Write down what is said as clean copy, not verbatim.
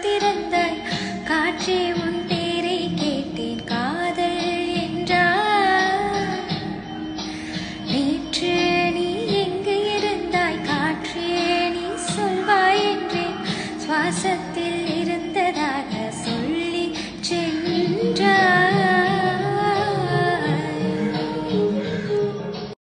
திறந்தாய் காற்றே உன் பேரை கேட்டேன் காதல் என்றாய் நேற்று நீ எங்கு இருந்தாய் காற்றே நீ சொல்வாய் என்றேன் சுவாசத்தில்